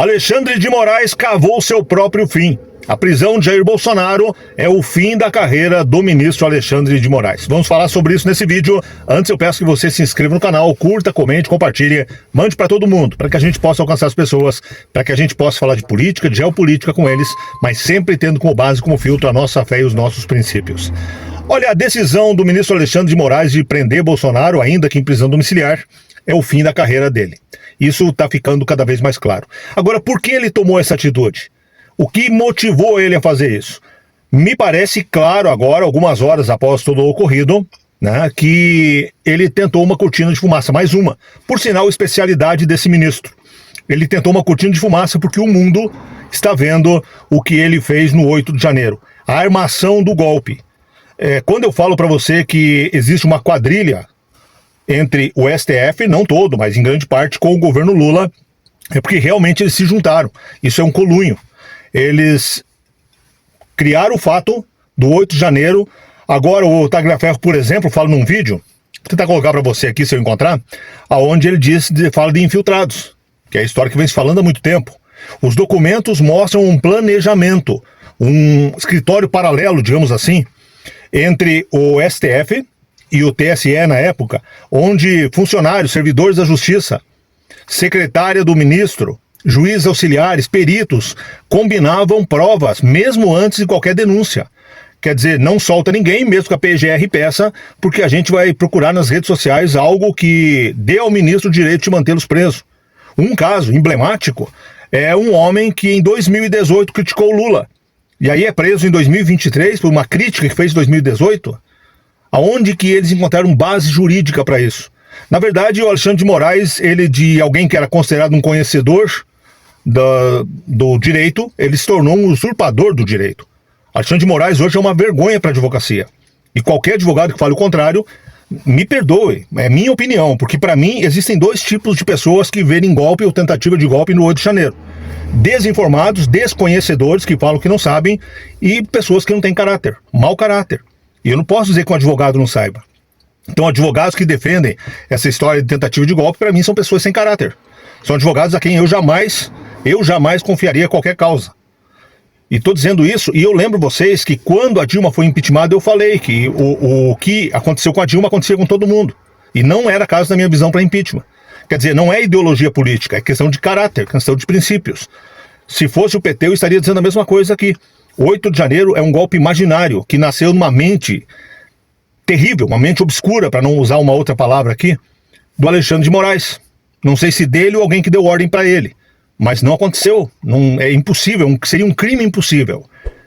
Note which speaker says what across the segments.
Speaker 1: Alexandre de Moraes cavou seu próprio fim. A prisão de Jair Bolsonaro é o fim da carreira do ministro Alexandre de Moraes. Vamos falar sobre isso nesse vídeo. Antes eu peço que você se inscreva no canal, curta, comente, compartilhe, mande para todo mundo, para que a gente possa alcançar as pessoas, para que a gente possa falar de política, de geopolítica com eles, mas sempre tendo como base, como filtro, a nossa fé e os nossos princípios. Olha, a decisão do ministro Alexandre de Moraes de prender Bolsonaro, ainda que em prisão domiciliar, é o fim da carreira dele. Isso está ficando cada vez mais claro. Agora, por que ele tomou essa atitude? O que motivou ele a fazer isso? Me parece claro agora, algumas horas após todo o ocorrido, né, que ele tentou uma cortina de fumaça, mais uma. Por sinal, especialidade desse ministro. Ele tentou uma cortina de fumaça porque o mundo está vendo o que ele fez no 8 de janeiro. A armação do golpe. Quando eu falo para você que existe uma quadrilha entre o STF, não todo, mas em grande parte, com o governo Lula, é porque realmente eles se juntaram. Isso é um conluio. Eles criaram o fato do 8 de janeiro. Agora o Tagliaferro, por exemplo, fala num vídeo, vou tentar colocar para você aqui se eu encontrar, aonde ele fala de infiltrados, que é a história que vem se falando há muito tempo. Os documentos mostram um planejamento, um escritório paralelo, digamos assim, entre o STF e o TSE na época, onde funcionários, servidores da justiça, secretária do ministro, juízes auxiliares, peritos, combinavam provas, mesmo antes de qualquer denúncia. Quer dizer, não solta ninguém, mesmo que a PGR peça, porque a gente vai procurar nas redes sociais algo que dê ao ministro o direito de mantê-los presos. Um caso emblemático é um homem que em 2018 criticou o Lula, e aí é preso em 2023 por uma crítica que fez em 2018, aonde que eles encontraram base jurídica para isso? Na verdade, o Alexandre de Moraes, ele de alguém que era considerado um conhecedor do direito, ele se tornou um usurpador do direito. Alexandre de Moraes hoje é uma vergonha para a advocacia. E qualquer advogado que fale o contrário, me perdoe, é minha opinião, porque para mim existem dois tipos de pessoas que verem golpe ou tentativa de golpe no 8 de janeiro. Desinformados, desconhecedores que falam que não sabem e pessoas que não têm caráter, mau caráter. E eu não posso dizer que um advogado não saiba. Então, advogados que defendem essa história de tentativa de golpe, para mim, são pessoas sem caráter. São advogados a quem eu jamais confiaria qualquer causa. E estou dizendo isso, e eu lembro vocês que quando a Dilma foi impeachmentada, eu falei que o que aconteceu com a Dilma acontecia com todo mundo. E não era caso, na minha visão, para impeachment. Quer dizer, não é ideologia política, é questão de caráter, questão de princípios. Se fosse o PT, eu estaria dizendo a mesma coisa aqui. 8 de janeiro é um golpe imaginário que nasceu numa mente terrível, uma mente obscura, para não usar uma outra palavra aqui, do Alexandre de Moraes. Não sei se dele ou alguém que deu ordem para ele, mas não aconteceu, é impossível, seria um crime impossível.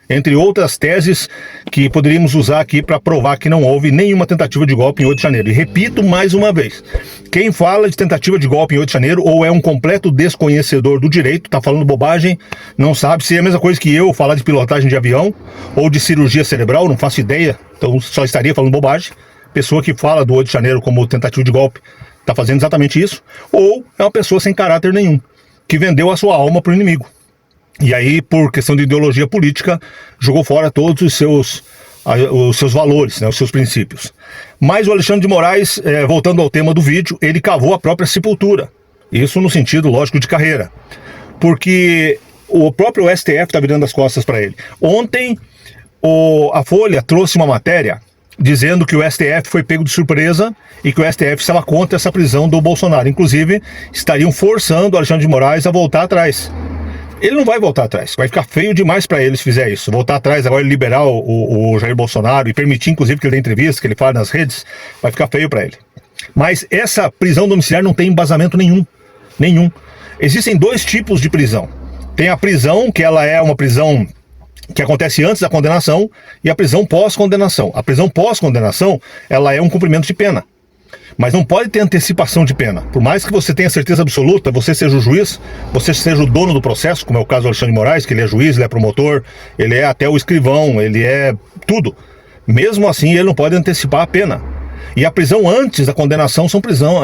Speaker 1: Entre outras teses que poderíamos usar aqui para provar que não houve nenhuma tentativa de golpe em 8 de janeiro. E repito mais uma vez, quem fala de tentativa de golpe em 8 de janeiro ou é um completo desconhecedor do direito, está falando bobagem, não sabe se é a mesma coisa que eu falar de pilotagem de avião ou de cirurgia cerebral, não faço ideia, então só estaria falando bobagem. Pessoa que fala do 8 de janeiro como tentativa de golpe está fazendo exatamente isso, ou é uma pessoa sem caráter nenhum, que vendeu a sua alma para o inimigo. E aí, por questão de ideologia política, jogou fora todos os seus valores, né, os seus princípios. Mas o Alexandre de Moraes, voltando ao tema do vídeo, ele cavou a própria sepultura. Isso no sentido, lógico, de carreira. Porque o próprio STF está virando as costas para ele. Ontem, a Folha trouxe uma matéria dizendo que o STF foi pego de surpresa e que o STF estava contra essa prisão do Bolsonaro. Inclusive, estariam forçando o Alexandre de Moraes a voltar atrás. Ele não vai voltar atrás, vai ficar feio demais para ele se fizer isso. Voltar atrás agora e liberar o Jair Bolsonaro e permitir inclusive que ele dê entrevista, que ele fale nas redes, vai ficar feio para ele. Mas essa prisão domiciliar não tem embasamento nenhum. Existem dois tipos de prisão. Tem a prisão, que ela é uma prisão que acontece antes da condenação, e a prisão pós-condenação. A prisão pós-condenação, ela é um cumprimento de pena. Mas não pode ter antecipação de pena. Por mais que você tenha certeza absoluta, você seja o juiz, você seja o dono do processo, como é o caso do Alexandre de Moraes, que ele é juiz, ele é promotor, ele é até o escrivão, ele é tudo. Mesmo assim, ele não pode antecipar a pena. E a prisão antes da condenação são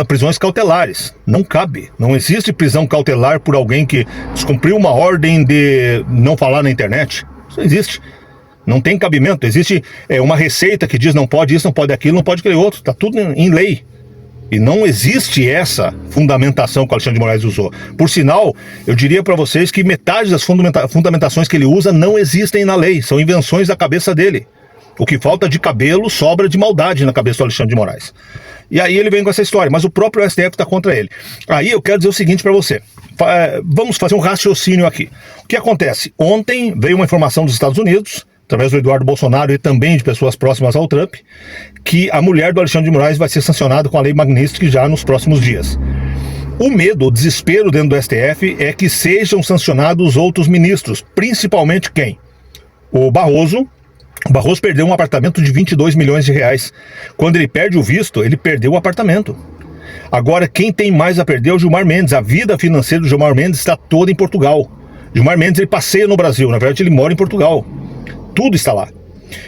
Speaker 1: prisões cautelares. Não cabe. Não existe prisão cautelar por alguém que descumpriu uma ordem de não falar na internet. Isso não existe. Não tem cabimento. Existe uma receita que diz não pode isso, não pode aquilo, não pode aquele outro. Está tudo em lei. E não existe essa fundamentação que o Alexandre de Moraes usou. Por sinal, eu diria para vocês que metade das fundamentações que ele usa não existem na lei, são invenções da cabeça dele. O que falta de cabelo sobra de maldade na cabeça do Alexandre de Moraes. E aí ele vem com essa história, mas o próprio STF está contra ele. Aí eu quero dizer o seguinte para você. Vamos fazer um raciocínio aqui. O que acontece? Ontem veio uma informação dos Estados Unidos, através do Eduardo Bolsonaro e também de pessoas próximas ao Trump, que a mulher do Alexandre de Moraes vai ser sancionada com a lei Magnitsky já nos próximos dias. O medo, o desespero dentro do STF é que sejam sancionados outros ministros, principalmente quem? O Barroso. O Barroso perdeu um apartamento de 22 milhões de reais. Quando ele perde o visto, ele perdeu o apartamento. Agora, quem tem mais a perder é o Gilmar Mendes. A vida financeira do Gilmar Mendes está toda em Portugal. Gilmar Mendes, ele passeia no Brasil, na verdade ele mora em Portugal. Tudo está lá.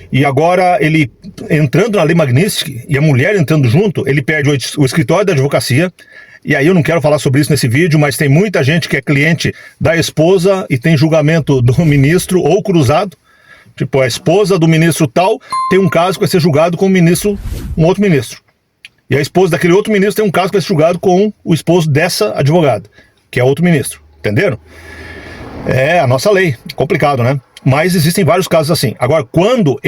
Speaker 1: E agora, ele entrando na lei Magnitsky e a mulher entrando junto, ele perde o escritório da advocacia. E aí eu não quero falar sobre isso nesse vídeo, mas tem muita gente que é cliente da esposa e tem julgamento do ministro ou cruzado. Tipo, a esposa do ministro tal tem um caso que vai ser julgado com um outro ministro. E a esposa daquele outro ministro tem um caso que vai ser julgado com o esposo dessa advogada, que é outro ministro. Entenderam? É a nossa lei. Complicado, né? Mas existem vários casos assim. Agora, quando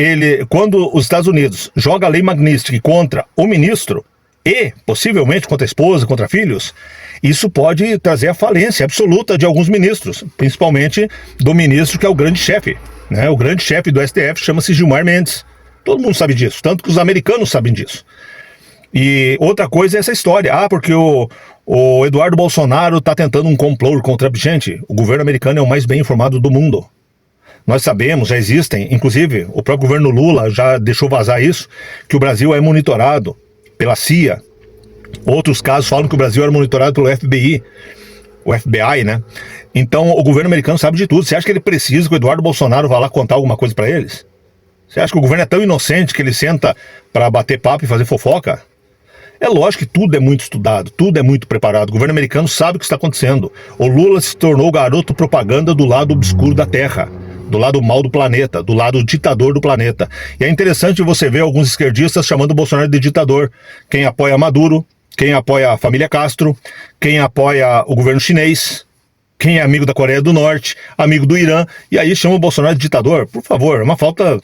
Speaker 1: os Estados Unidos joga a lei Magnitsky contra o ministro e, possivelmente, contra a esposa, contra filhos, isso pode trazer a falência absoluta de alguns ministros, principalmente do ministro que é o grande chefe. Né? O grande chefe do STF chama-se Gilmar Mendes. Todo mundo sabe disso, tanto que os americanos sabem disso. E outra coisa é essa história. Porque o Eduardo Bolsonaro está tentando um complô contra a Trump. Gente, o governo americano é o mais bem informado do mundo. Nós sabemos, já existem, inclusive o próprio governo Lula já deixou vazar isso, que o Brasil é monitorado pela CIA. Outros casos falam que o Brasil era monitorado pelo FBI, o FBI, né? Então o governo americano sabe de tudo. Você acha que ele precisa que o Eduardo Bolsonaro vá lá contar alguma coisa para eles? Você acha que o governo é tão inocente que ele senta para bater papo e fazer fofoca? É lógico que tudo é muito estudado, tudo é muito preparado. O governo americano sabe o que está acontecendo. O Lula se tornou o garoto propaganda do lado obscuro da Terra, do lado mal do planeta, do lado ditador do planeta. E é interessante você ver alguns esquerdistas chamando o Bolsonaro de ditador. Quem apoia Maduro, quem apoia a família Castro, quem apoia o governo chinês, quem é amigo da Coreia do Norte, amigo do Irã, e aí chama o Bolsonaro de ditador. Por favor, é uma falta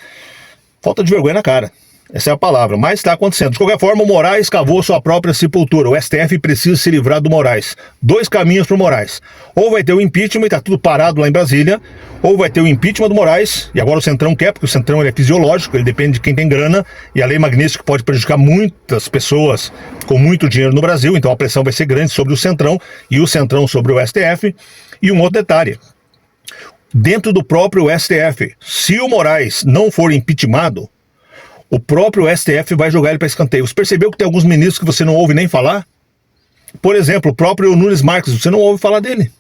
Speaker 1: de vergonha na cara. Essa é a palavra, mas está acontecendo. De qualquer forma, o Moraes cavou sua própria sepultura. O STF precisa se livrar do Moraes. Dois caminhos para o Moraes. Ou vai ter o impeachment e está tudo parado lá em Brasília, ou vai ter o impeachment do Moraes, e agora o Centrão quer, porque o Centrão ele é fisiológico, ele depende de quem tem grana, e a lei Magnitsky pode prejudicar muitas pessoas com muito dinheiro no Brasil, então a pressão vai ser grande sobre o Centrão, e o Centrão sobre o STF. E um outro detalhe, dentro do próprio STF, se o Moraes não for impeachmentado, o próprio STF vai jogar ele para escanteio. Você percebeu que tem alguns ministros que você não ouve nem falar? Por exemplo, o próprio Nunes Marques, você não ouve falar dele.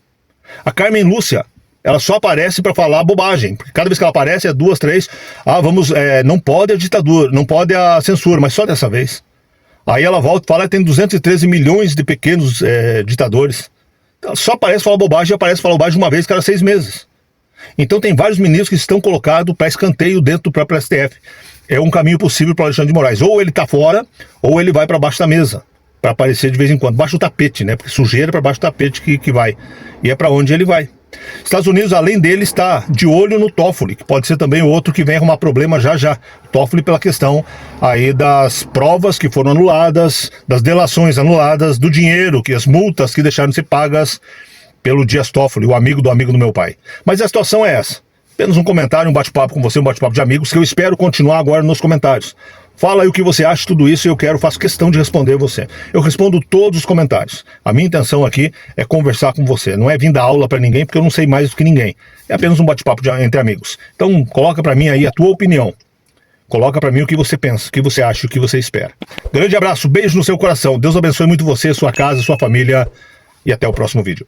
Speaker 1: A Carmen Lúcia, ela só aparece para falar bobagem, porque cada vez que ela aparece é 2, 3, não pode a ditadura, não pode a censura, mas só dessa vez. Aí ela volta e fala que tem 213 milhões de pequenos ditadores. Ela só aparece falar bobagem e aparece falar bobagem uma vez cada 6 meses. Então tem vários ministros que estão colocados para escanteio dentro do próprio STF. É um caminho possível para o Alexandre de Moraes. Ou ele está fora, ou ele vai para baixo da mesa, para aparecer de vez em quando. Baixo do tapete, né? Porque sujeira para baixo do tapete que vai. E é para onde ele vai. Estados Unidos, além dele, está de olho no Toffoli, que pode ser também o outro que vem arrumar problema já já. Toffoli pela questão aí das provas que foram anuladas, das delações anuladas, do dinheiro, as multas que deixaram de ser pagas pelo Dias Toffoli, o amigo do meu pai. Mas a situação é essa. Apenas um comentário, um bate-papo com você, um bate-papo de amigos, que eu espero continuar agora nos comentários. Fala aí o que você acha de tudo isso e faço questão de responder você. Eu respondo todos os comentários. A minha intenção aqui é conversar com você. Não é vir dar aula para ninguém, porque eu não sei mais do que ninguém. É apenas um bate-papo entre amigos. Então, coloca para mim aí a tua opinião. Coloca para mim o que você pensa, o que você acha, o que você espera. Grande abraço, beijo no seu coração. Deus abençoe muito você, sua casa, sua família e até o próximo vídeo.